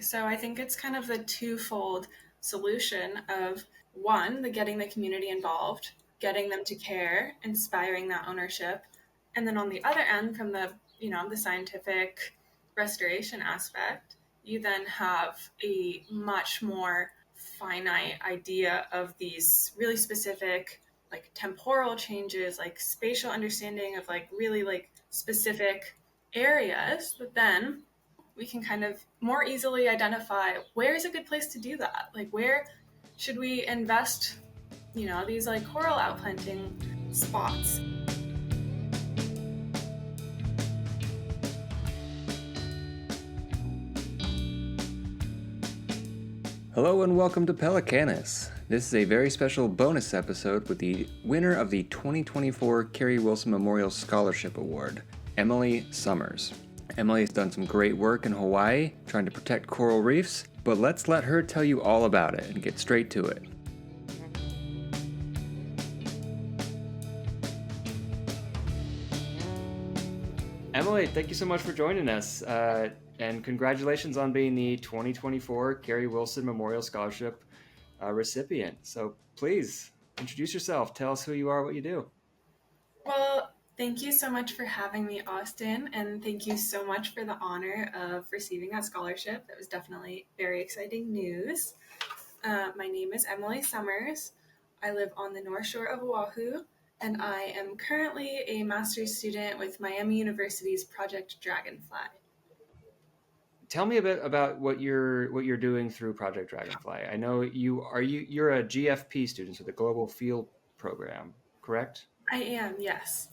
So I think it's kind of the twofold solution of one, the getting the community involved, getting them to care, inspiring that ownership. And then on the other end, from the scientific restoration aspect, you then have a much more finite idea of these really specific like temporal changes, like spatial understanding of like really like specific areas that then we can kind of more easily identify where is a good place to do that. Like where should we invest, these like coral outplanting spots. Hello and welcome to Pelecanus. This is a very special bonus episode with the winner of the 2024 Carrie Wilson Memorial Scholarship Award, Emily Summers. Emily has done some great work in Hawaii trying to protect coral reefs, but let's let her tell you all about it and get straight to it. Emily, thank you so much for joining us. And congratulations on being the 2024 Carrie Wilson Memorial Scholarship recipient. So please introduce yourself. Tell us who you are, what you do. Well, thank you so much for having me, Austin, and thank you so much for the honor of receiving that scholarship. That was definitely very exciting news. My name is Emily Summers. I live on the North Shore of Oahu, and I am currently a master's student with Miami University's Project Dragonfly. Tell me a bit about what you're doing through Project Dragonfly. I know you're a GFP student, so the Global Field Program, correct? I am, yes.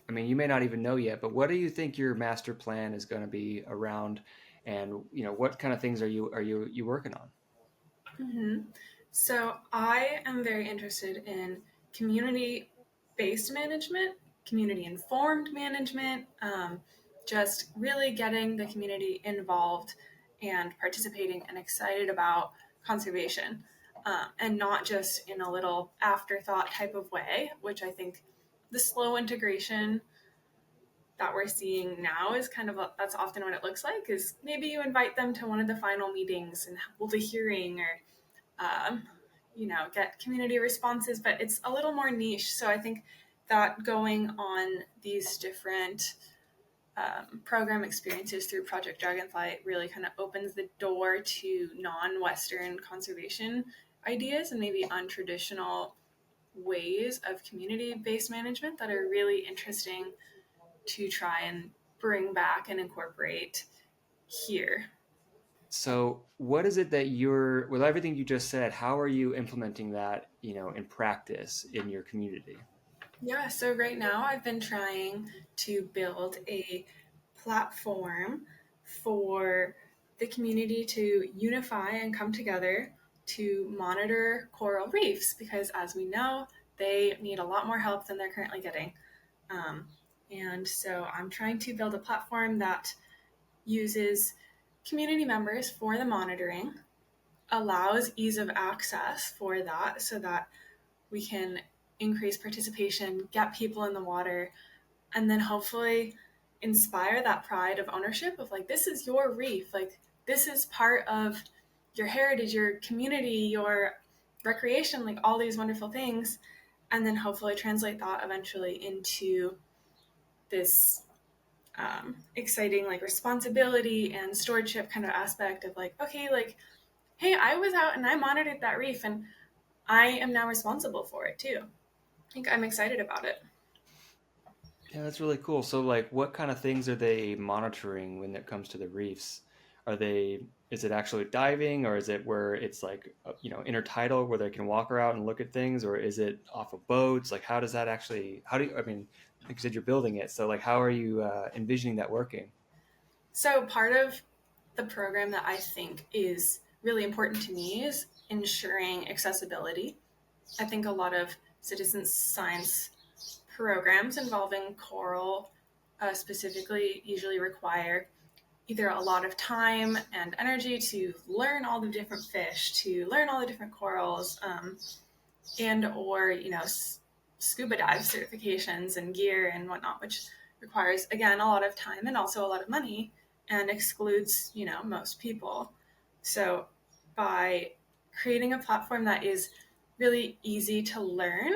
I mean, you may not even know yet, but what do you think your master plan is going to be around, and what kind of things are you working on? Mm-hmm. So I am very interested in community-based management, community-informed management, just really getting the community involved and participating and excited about conservation, and not just in a little afterthought type of way, which I think the slow integration that we're seeing now is that's often what it looks like, is maybe you invite them to one of the final meetings and hold a hearing or get community responses, but it's a little more niche. So I think that going on these different program experiences through Project Dragonfly really kind of opens the door to non-Western conservation ideas and maybe untraditional ways of community-based management that are really interesting to try and bring back and incorporate here. So what is it that with everything you just said, how are you implementing that, in practice in your community? Yeah, so right now I've been trying to build a platform for the community to unify and come together to monitor coral reefs, because as we know, they need a lot more help than they're currently getting. And so I'm trying to build a platform that uses community members for the monitoring, allows ease of access for that so that we can increase participation, get people in the water, and then hopefully inspire that pride of ownership of like, this is your reef, like this is part of your heritage, your community, your recreation, like all these wonderful things, and then hopefully translate that eventually into this exciting like responsibility and stewardship kind of aspect of like, okay, like, hey, I was out and I monitored that reef and I am now responsible for it too. I think I'm excited about it. Yeah, that's really cool. So like what kind of things are they monitoring when it comes to the reefs? Is it actually diving, or is it where it's like, intertidal where they can walk around and look at things, or is it off of boats? Like how do you, I mean, like you said, you're building it. So like, how are you envisioning that working? So part of the program that I think is really important to me is ensuring accessibility. I think a lot of citizen science programs involving coral specifically usually require either a lot of time and energy to learn all the different fish, to learn all the different corals, and or scuba dive certifications and gear and whatnot, which requires again a lot of time and also a lot of money and excludes most people. So by creating a platform that is really easy to learn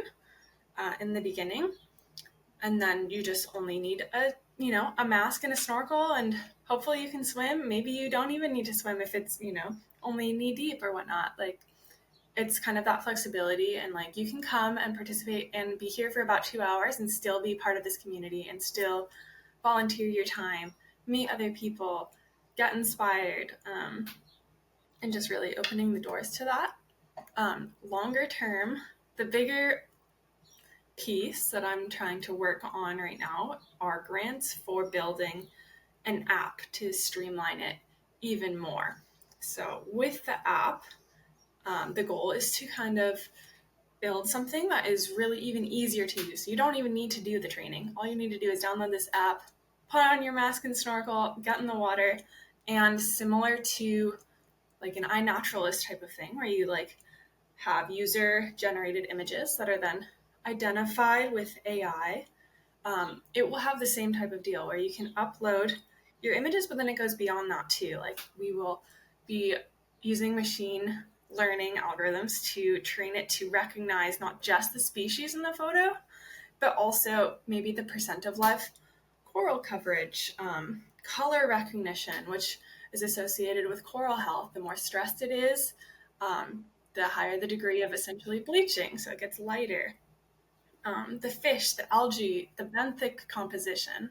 in the beginning, and then you just only need a mask and a snorkel, and hopefully you can swim. Maybe you don't even need to swim if it's only knee deep or whatnot. Like, it's kind of that flexibility, and like you can come and participate and be here for about 2 hours and still be part of this community and still volunteer your time, meet other people, get inspired, and just really opening the doors to that. Longer term, the bigger piece that I'm trying to work on right now are grants for building an app to streamline it even more. So, with the app, the goal is to kind of build something that is really even easier to use. You don't even need to do the training. All you need to do is download this app, put on your mask and snorkel, get in the water, and similar to like an iNaturalist type of thing where you like have user generated images that are then identified with AI. It will have the same type of deal where you can upload your images, but then it goes beyond that too. Like, we will be using machine learning algorithms to train it to recognize not just the species in the photo, but also maybe the percent of life coral coverage, color recognition, which is associated with coral health. The more stressed it is, the higher the degree of essentially bleaching, so it gets lighter. The fish, the algae, the benthic composition,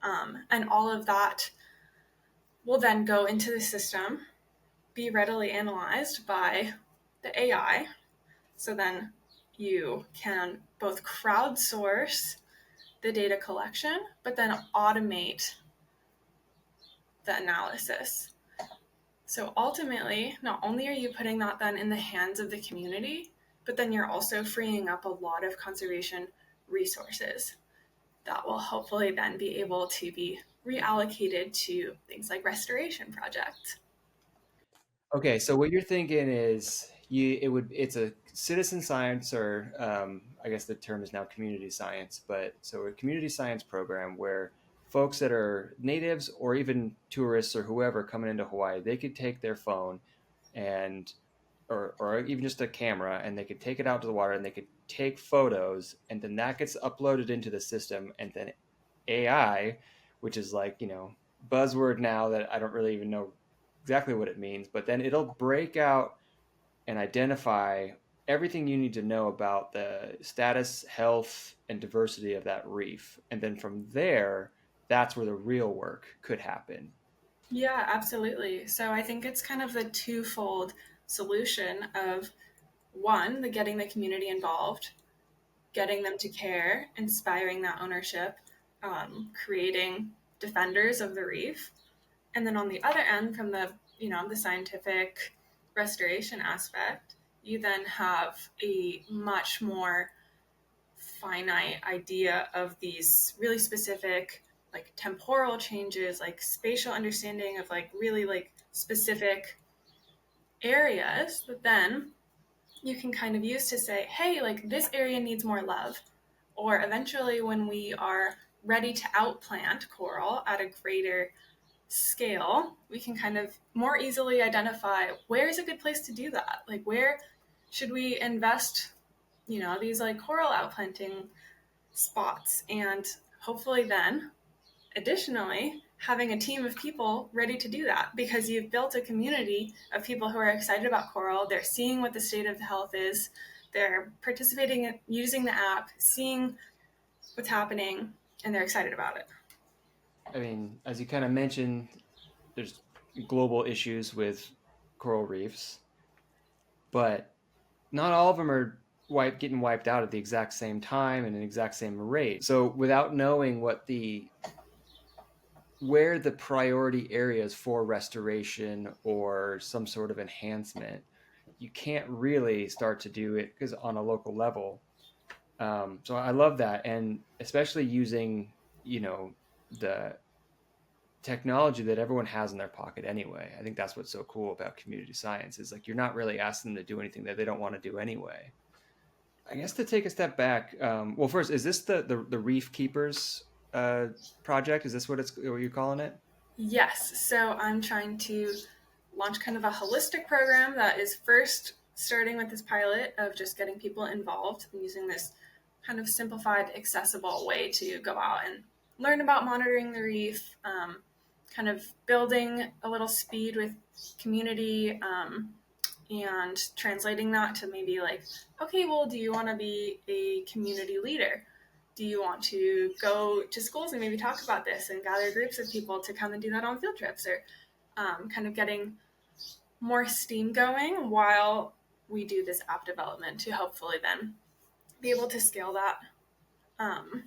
and all of that will then go into the system, be readily analyzed by the AI. So then you can both crowdsource the data collection, but then automate the analysis. So ultimately, not only are you putting that then in the hands of the community, but then you're also freeing up a lot of conservation resources that will hopefully then be able to be reallocated to things like restoration projects. Okay, so what you're thinking is it's a citizen science, or I guess the term is now community science, but so a community science program where folks that are natives or even tourists or whoever coming into Hawaii, they could take their phone and or even just a camera, and they could take it out to the water and they could take photos, and then that gets uploaded into the system, and then AI, which is like, buzzword now that I don't really even know exactly what it means, but then it'll break out and identify everything you need to know about the status, health, and diversity of that reef. And then from there, that's where the real work could happen. Yeah, absolutely. So I think it's kind of the twofold solution of one, the getting the community involved, getting them to care, inspiring that ownership, creating defenders of the reef. And then on the other end, from the scientific restoration aspect, you then have a much more finite idea of these really specific like temporal changes, like spatial understanding of like really like specific areas that then you can kind of use to say, hey, like this area needs more love. Or eventually, when we are ready to outplant coral at a greater scale, we can kind of more easily identify where is a good place to do that. Like, where should we invest, these like coral outplanting spots? And hopefully, then, additionally, having a team of people ready to do that because you've built a community of people who are excited about coral. They're seeing what the state of the health is, they're participating in using the app, seeing what's happening, and they're excited about it. I mean, as you kind of mentioned, there's global issues with coral reefs, but not all of them are getting wiped out at the exact same time and an exact same rate. So without knowing where the priority areas for restoration or some sort of enhancement, you can't really start to do it because on a local level. So I love that, and especially using the technology that everyone has in their pocket anyway. I think that's what's so cool about community science is like you're not really asking them to do anything that they don't want to do anyway. I guess to take a step back, well, first, is this the Reef Keepers project? Is this what you're calling it? Yes, so I'm trying to launch kind of a holistic program that is first starting with this pilot of just getting people involved and using this kind of simplified, accessible way to go out and learn about monitoring the reef, kind of building a little speed with community, and translating that to maybe like, okay, well, do you want to be a community leader? Do you want to go to schools and maybe talk about this and gather groups of people to come and do that on field trips, or kind of getting more steam going while we do this app development to hopefully then be able to scale that um,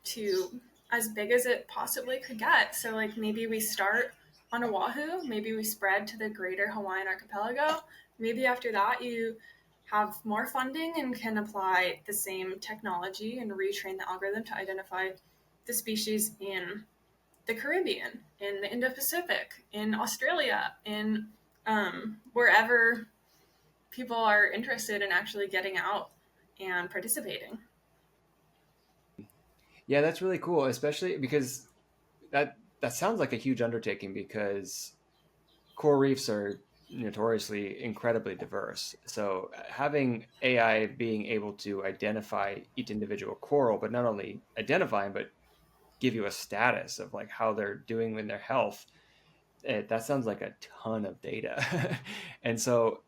to as big as it possibly could get. So like maybe we start on Oahu, maybe we spread to the greater Hawaiian archipelago. Maybe after that you have more funding and can apply the same technology and retrain the algorithm to identify the species in the Caribbean, in the Indo-Pacific, in Australia, in wherever people are interested in actually getting out and participating. Yeah, that's really cool, especially because that sounds like a huge undertaking because coral reefs are notoriously incredibly diverse. So having AI being able to identify each individual coral, but not only identifying, but give you a status of like how they're doing in their health, that sounds like a ton of data. And so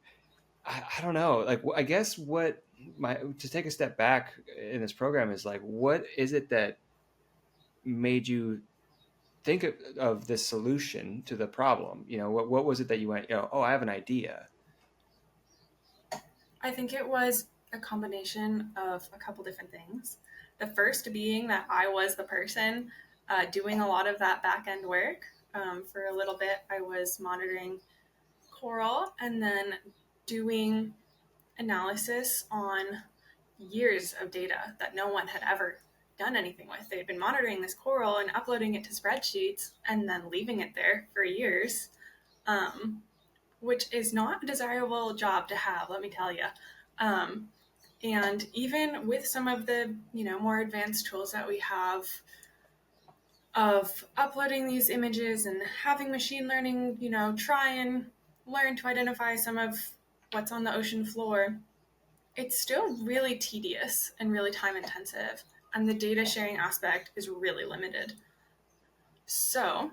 I don't know, like I guess what my to take a step back in this program is like, what is it that made you think of this solution to the problem? What was it that you went, oh, I have an idea? I think it was a combination of a couple different things. The first being that I was the person doing a lot of that back end work. For a little bit, I was monitoring coral and then doing analysis on years of data that no one had ever done anything with. They had been monitoring this coral and uploading it to spreadsheets and then leaving it there for years, um, which is not a desirable job to have, let me tell you. Um, and even with some of the more advanced tools that we have of uploading these images and having machine learning, try and learn to identify some of what's on the ocean floor, it's still really tedious and really time intensive, and the data sharing aspect is really limited. So,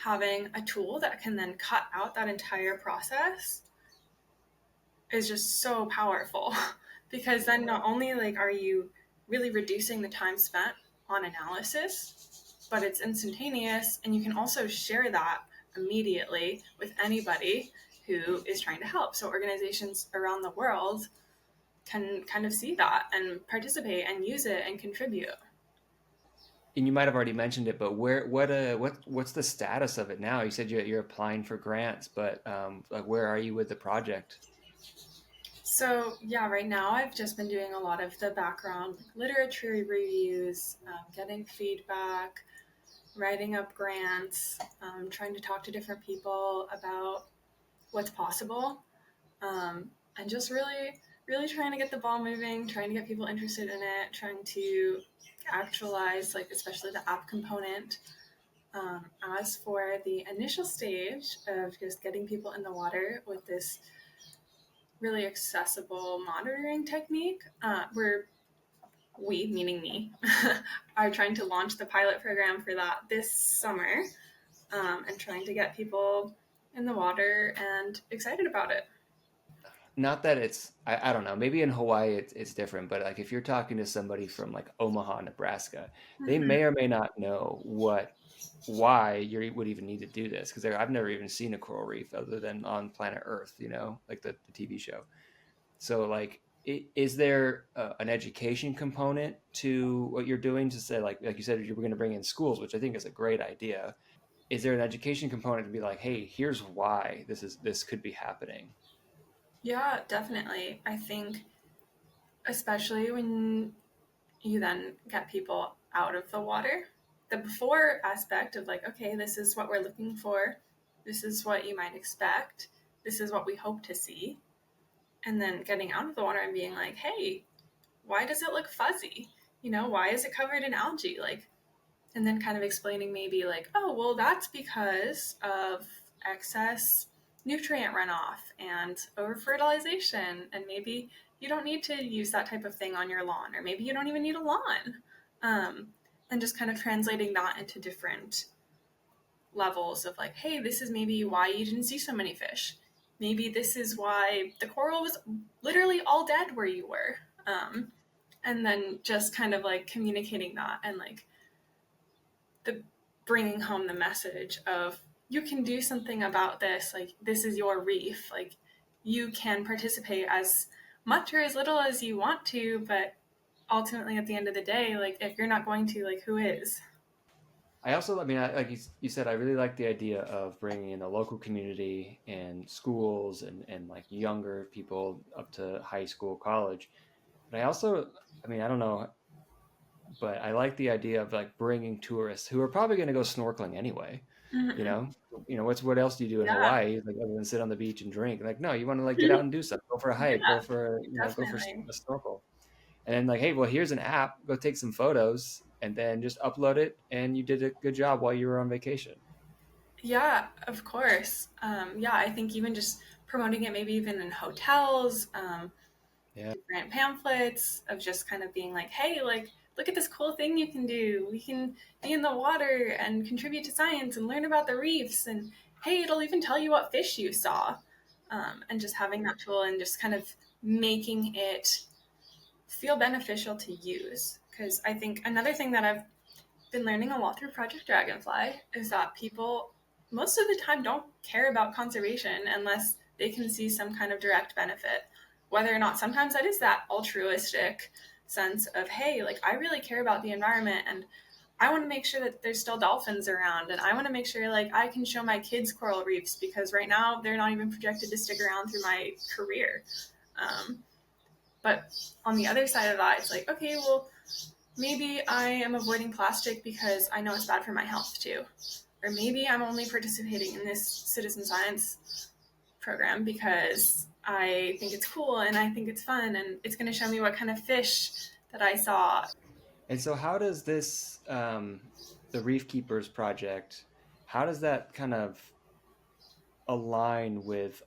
having a tool that can then cut out that entire process is just so powerful because then not only like are you really reducing the time spent on analysis, but it's instantaneous and you can also share that immediately with anybody who is trying to help. So organizations around the world can kind of see that and participate and use it and contribute. And you might have already mentioned it, but what's the status of it now? You said you're applying for grants, but like where are you with the project? So yeah, right now I've just been doing a lot of the background literature reviews, getting feedback, writing up grants, trying to talk to different people about what's possible, and just really, really trying to get the ball moving, trying to get people interested in it, trying to actualize, like, especially the app component. As for the initial stage of just getting people in the water with this really accessible monitoring technique, we, meaning me, are trying to launch the pilot program for that this summer, and trying to get people in the water and excited about it. Not that I don't know, maybe in Hawaii it's different, but like if you're talking to somebody from like Omaha, Nebraska, they Mm-hmm. may or may not know why you would even need to do this because I've never even seen a coral reef other than on planet Earth, like the TV show. So like is there an education component to what you're doing to say like you said you were going to bring in schools, which I think is a great idea. Is there an education component to be like, hey, here's why this could be happening? Yeah, definitely. I think, especially when you then get people out of the water, the before aspect of like, okay, this is what we're looking for, this is what you might expect, this is what we hope to see. And then getting out of the water and being like, hey, why does it look fuzzy? Why is it covered in algae? Like, and then kind of explaining maybe like, oh, well, that's because of excess nutrient runoff and over fertilization, and maybe you don't need to use that type of thing on your lawn, or maybe you don't even need a lawn. um, and just kind of translating that into different levels of like, hey, this is maybe why you didn't see so many fish. Maybe this is why the coral was literally all dead where you were. And then just kind of like communicating that, and like the bringing home the message of you can do something about this. Like, this is your reef. Like, you can participate as much or as little as you want to, but ultimately at the end of the day, like, if you're not going to, like, who is? I also, I mean, like you said, I really like the idea of bringing in the local community and schools and like younger people up to high school, college. But I also, I mean, I don't know, but I like the idea of like bringing tourists who are probably going to go snorkeling anyway. You Mm-hmm. know, what else do you do in Yeah. Hawaii? Like other than sit on the beach and drink. Like, no, you want to like get out and do something. Go for a hike. Yeah, Go for definitely. a snorkel. And then like, hey, well, here's an app. Go take some photos and then just upload it, and you did a good job while you were on vacation. Yeah, of course. Yeah, I think even just promoting it, maybe even in hotels, Yeah. different pamphlets of just kind of being like, hey, like, look at this cool thing you can do. We can be in the water and contribute to science and learn about the reefs. And hey, it'll even tell you what fish you saw. And just having that tool and just kind of making it feel beneficial to use. Because I think another thing that I've been learning a lot through Project Dragonfly is that people most of the time don't care about conservation unless they can see some kind of direct benefit. Whether or not sometimes that is that altruistic sense of, hey, like, I really care about the environment, and I want to make sure that there's still dolphins around, and I want to make sure like I can show my kids coral reefs because right now they're not even projected to stick around through my career. Um, but on the other side of that, it's like, okay, well, maybe I am avoiding plastic because I know it's bad for my health too. Or maybe I'm only participating in this citizen science program because I think it's cool and I think it's fun and it's going to show me what kind of fish that I saw. And so, how does this, the Reef Keepers project, how does that kind of align with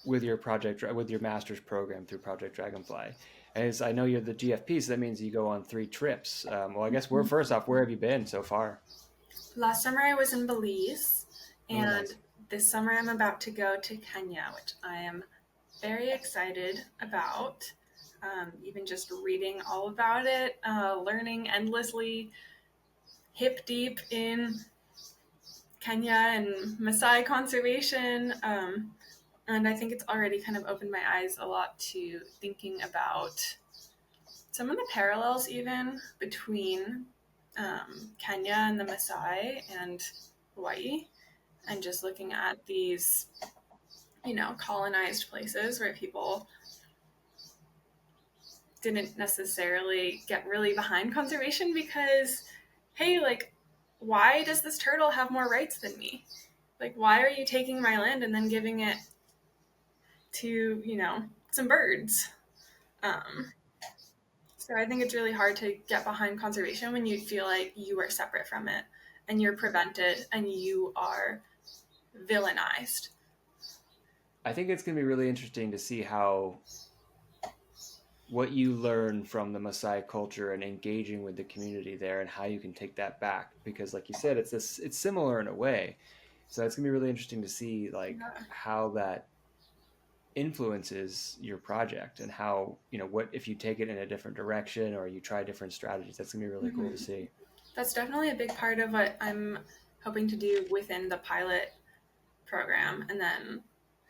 your project with your master's program through Project Dragonfly? As I know you're the GFP, so that means you go on 3 trips. Well, I guess we're first off, where have you been so far? Last summer I was in Belize, Oh, and nice. this summer I'm about to go to Kenya, which I am very excited about. Even just reading all about it, learning endlessly, hip deep in Kenya and Maasai conservation. And I think it's already kind of opened my eyes a lot to thinking about some of the parallels even between Kenya and the Maasai and Hawaii, and just looking at these, colonized places where people didn't necessarily get really behind conservation because, hey, like, why does this turtle have more rights than me? Like, why are you taking my land and then giving it to, some birds? Um, so I think it's really hard to get behind conservation when you feel like you are separate from it and you're prevented and you are villainized. I think it's going to be really interesting to see how what you learn from the Maasai culture and engaging with the community there, and how you can take that back, because like you said, it's similar in a way. So it's gonna be really interesting to see like Yeah. how that influences your project, and how, what if you take it in a different direction or you try different strategies. That's gonna be really cool to Mm-hmm. see. That's definitely a big part of what I'm hoping to do within the pilot program. And then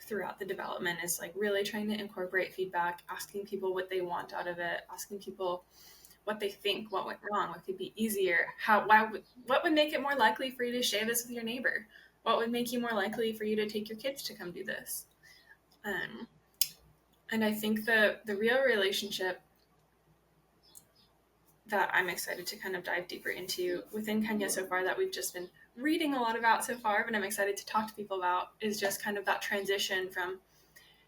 throughout the development is like really trying to incorporate feedback, asking people what they want out of it, asking people what they think, what went wrong, what could be easier, what would make it more likely for you to share this with your neighbor, what would make you more likely for you to take your kids to come do this. um, and I think the real relationship that I'm excited to kind of dive deeper into within Kenya so far, that we've just been reading a lot about so far, but I'm excited to talk to people about, is just kind of that transition from,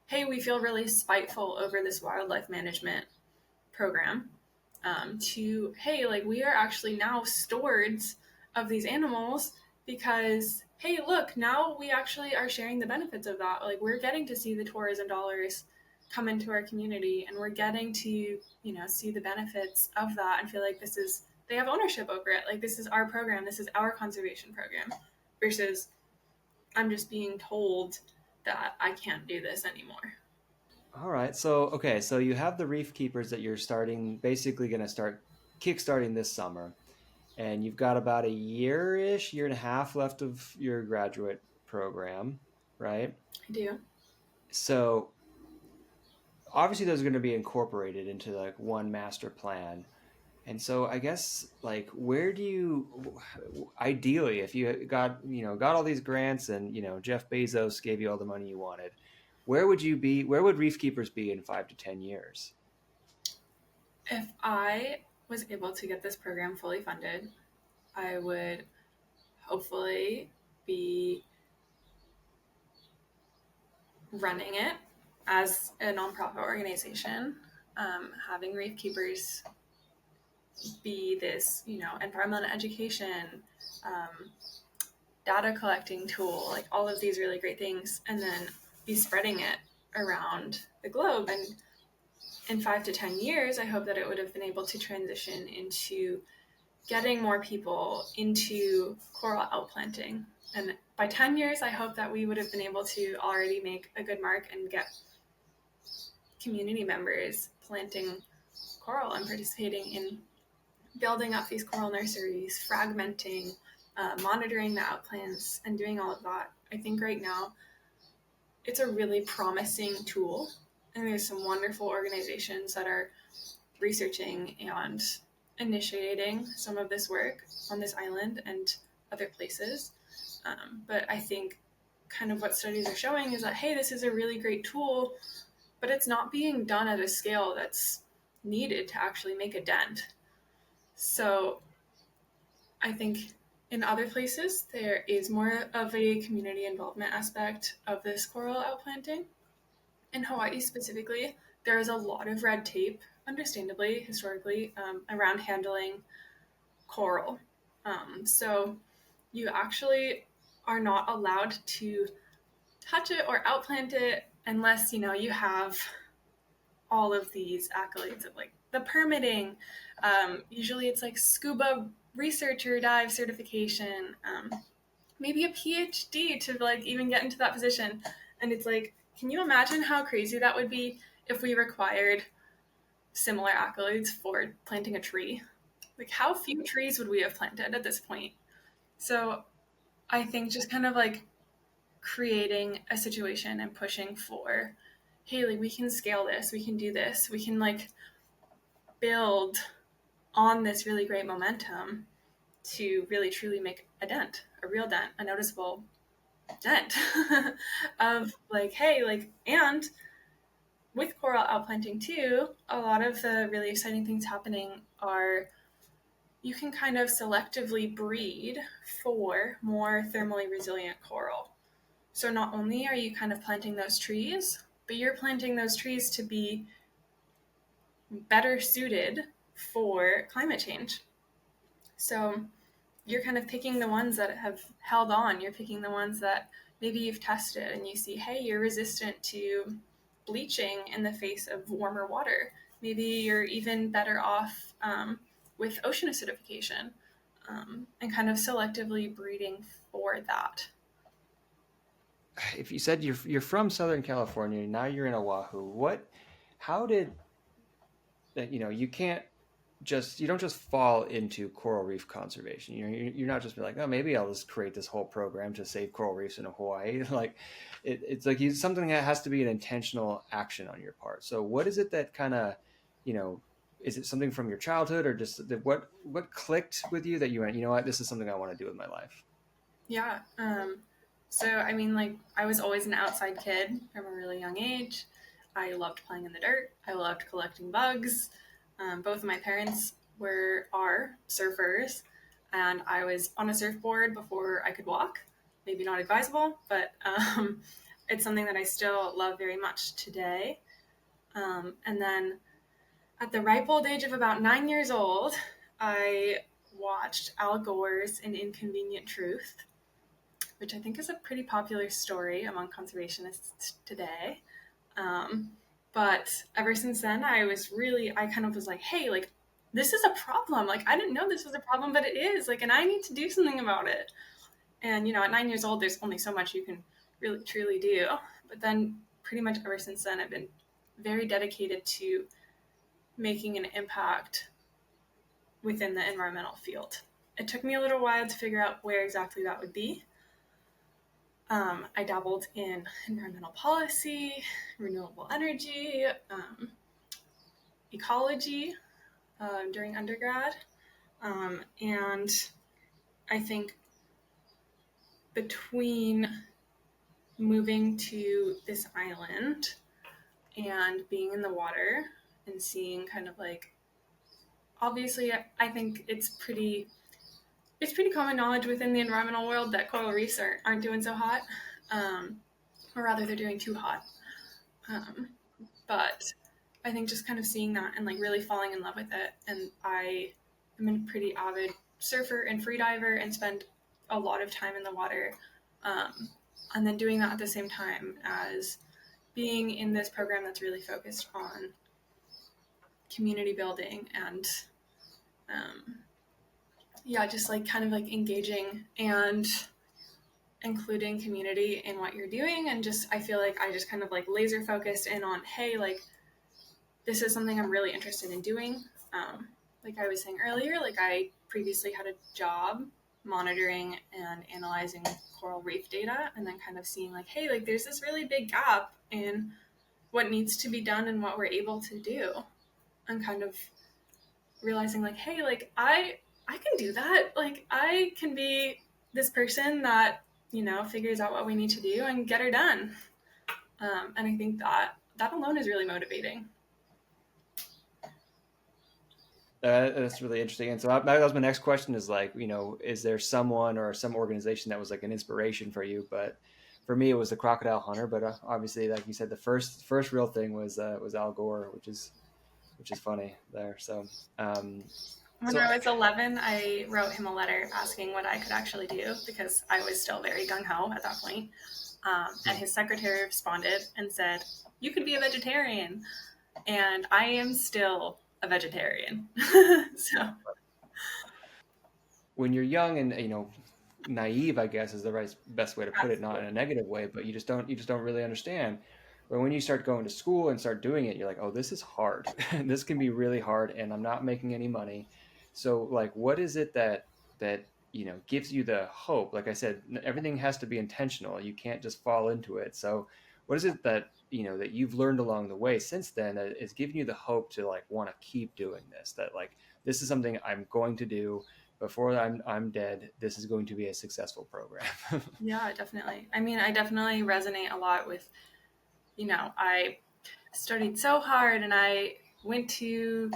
hey, we feel really spiteful over this wildlife management program, to, hey, like, we are actually now stewards of these animals because hey, look, now we actually are sharing the benefits of that. Like, we're getting to see the tourism dollars come into our community, and we're getting to, see the benefits of that and feel like they have ownership over it. Like, this is our program, this is our conservation program, versus I'm just being told that I can't do this anymore. All right. So, okay. So you have the reef keepers that you're basically going to start kickstarting this summer. And you've got about a year-ish, year and a half left of your graduate program, right? I do. So obviously those are going to be incorporated into like one master plan. And so I guess like where do you ideally if you got all these grants and Jeff Bezos gave you all the money you wanted, where would reef keepers be in 5 to 10 years? If I was able to get this program fully funded, I would hopefully be running it as a nonprofit organization, having reef keepers be this, environmental education, um, data collecting tool, like all of these really great things, and then be spreading it around the globe. And in 5 to 10 years, I hope that it would have been able to transition into getting more people into coral outplanting. And by 10 years, I hope that we would have been able to already make a good mark and get community members planting coral and participating in building up these coral nurseries, fragmenting, monitoring the outplants, and doing all of that. I think right now it's a really promising tool, and there's some wonderful organizations that are researching and initiating some of this work on this island and other places. But I think kind of what studies are showing is that, hey, this is a really great tool, but it's not being done at a scale that's needed to actually make a dent. So I think in other places, there is more of a community involvement aspect of this coral outplanting. In Hawaii specifically, there is a lot of red tape, understandably, historically, around handling coral. So you actually are not allowed to touch it or outplant it unless you have all of these accolades of like the permitting. Usually it's like scuba researcher dive certification, maybe a PhD to like even get into that position. And it's like, can you imagine how crazy that would be if we required similar accolades for planting a tree? Like, how few trees would we have planted at this point? So I think just kind of like creating a situation and pushing for, hey, like we can scale this, we can do this, we can like build on this really great momentum to really truly make a dent, a real dent, a noticeable dent of like, hey, like, and with coral outplanting too, a lot of the really exciting things happening are you can kind of selectively breed for more thermally resilient coral. So not only are you kind of planting those trees, but you're planting those trees to be better suited for climate change. So you're kind of picking the ones that have held on. You're picking the ones that maybe you've tested and you see, hey, you're resistant to bleaching in the face of warmer water. Maybe you're even better off with ocean acidification, and kind of selectively breeding for that. If you said you're from Southern California, now you're in Oahu, how did that, you don't just fall into coral reef conservation. You're not just like, oh, maybe I'll just create this whole program to save coral reefs in Hawaii. Like it's like something that has to be an intentional action on your part. So what is it that kind of, is it something from your childhood or just what clicked with you that you went, you know what, this is something I want to do with my life? Yeah. So, I mean, like, I was always an outside kid from a really young age. I loved playing in the dirt. I loved collecting bugs. Both of my parents are surfers, and I was on a surfboard before I could walk. Maybe not advisable, but it's something that I still love very much today. And then at the ripe old age of about 9 years old, I watched Al Gore's An Inconvenient Truth. which I think is a pretty popular story among conservationists today. But ever since then, I kind of was like, hey, like, this is a problem. Like, I didn't know this was a problem, but it is. Like, and I need to do something about it. And, at 9 years old, there's only so much you can really, truly do. But then, pretty much ever since then, I've been very dedicated to making an impact within the environmental field. It took me a little while to figure out where exactly that would be. I dabbled in environmental policy, renewable energy, ecology during undergrad. And I think between moving to this island and being in the water and seeing kind of like, obviously, I think it's pretty common knowledge within the environmental world that coral reefs aren't doing so hot, or rather they're doing too hot. But I think just kind of seeing that and like really falling in love with it. And I am a pretty avid surfer and freediver and spend a lot of time in the water. And then doing that at the same time as being in this program that's really focused on community building and just like kind of like engaging and including community in what you're doing. And just I feel like I just kind of like laser focused in on, hey, like this is something I'm really interested in doing. Like I was saying earlier, like I previously had a job monitoring and analyzing coral reef data, and then kind of seeing like, hey, like there's this really big gap in what needs to be done and what we're able to do, and kind of realizing like, hey, like I can do that. Like I can be this person that figures out what we need to do and get her done. And I think that alone is really motivating. That's really interesting. And so that was my next question is like, is there someone or some organization that was like an inspiration for you? But for me, it was the crocodile hunter. But obviously, like you said, the first real thing was Al Gore, which is funny there. So When I was 11, I wrote him a letter asking what I could actually do because I was still very gung-ho at that point. And his secretary responded and said, you could be a vegetarian. And I am still a vegetarian. So when you're young and naive, I guess is the best way to put it, not in a negative way, but you just don't really understand. But when you start going to school and start doing it, you're like, oh, this is hard. This can be really hard, and I'm not making any money. So like, what is it that gives you the hope? Like I said, everything has to be intentional. You can't just fall into it. So what is it that that you've learned along the way since then that is giving you the hope to like want to keep doing this? That like this is something I'm going to do before I'm dead. This is going to be a successful program. Yeah, definitely. I mean, I definitely resonate a lot with, I studied so hard and I went to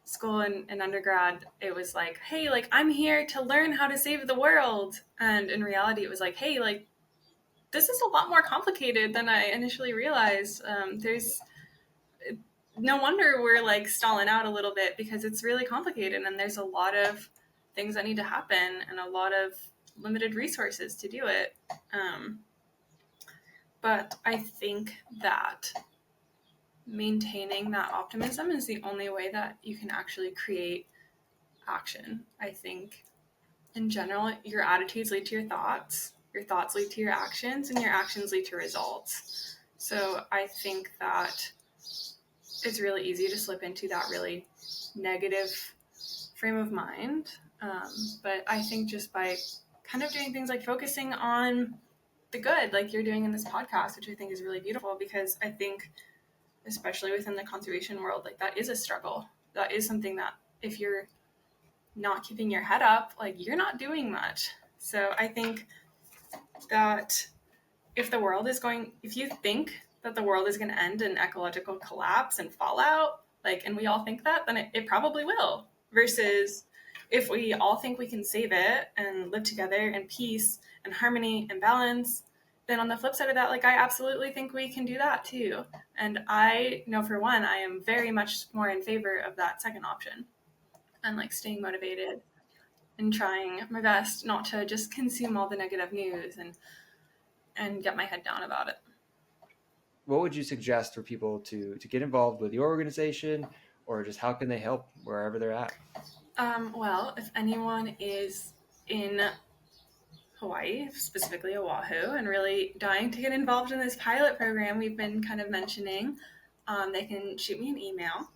school and undergrad. It was like, hey, like I'm here to learn how to save the world. And in reality, it was like, hey, like this is a lot more complicated than I initially realized. There's no wonder we're like stalling out a little bit because it's really complicated and there's a lot of things that need to happen and a lot of limited resources to do it. But I think that maintaining that optimism is the only way that you can actually create action. I think in general, your attitudes lead to your thoughts lead to your actions, and your actions lead to results. So I think that it's really easy to slip into that really negative frame of mind. But I think just by kind of doing things like focusing on the good, like you're doing in this podcast, which I think is really beautiful, because I think, especially within the conservation world, like that is a struggle. That is something that if you're not keeping your head up, like you're not doing much. So I think that if you think that the world is going to end in ecological collapse and fallout, like, and we all think that, then it probably will. Versus if we all think we can save it and live together in peace and harmony and balance, then on the flip side of that, like I absolutely think we can do that too. And I know for one, I am very much more in favor of that second option and like staying motivated and trying my best not to just consume all the negative news and get my head down about it. What would you suggest for people to get involved with your organization, or just how can they help wherever they're at? Well, if anyone is in Hawaii, specifically Oahu, and really dying to get involved in this pilot program we've been kind of mentioning, they can shoot me an email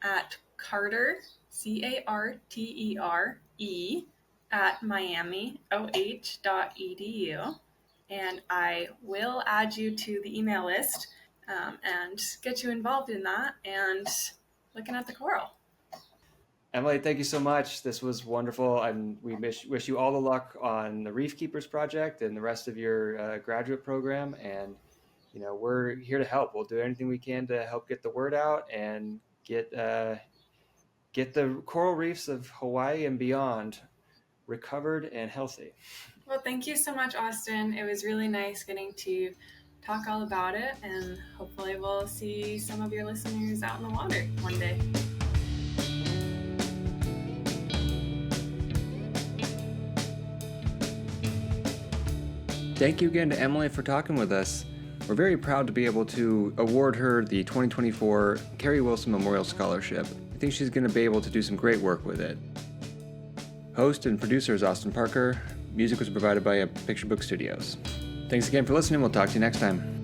at Carter, CARTERE, at miamioh.edu, and I will add you to the email list and get you involved in that and looking at the coral. Emily, thank you so much. This was wonderful, and we wish you all the luck on the Reef Keepers project and the rest of your graduate program. And we're here to help. We'll do anything we can to help get the word out and get the coral reefs of Hawaii and beyond recovered and healthy. Well, thank you so much, Austin. It was really nice getting to talk all about it, and hopefully we'll see some of your listeners out in the water one day. Thank you again to Emily for talking with us. We're very proud to be able to award her the 2024 Carrie Wilson Memorial Scholarship. I think she's going to be able to do some great work with it. Host and producer is Austin Parker. Music was provided by Picture Book Studios. Thanks again for listening. We'll talk to you next time.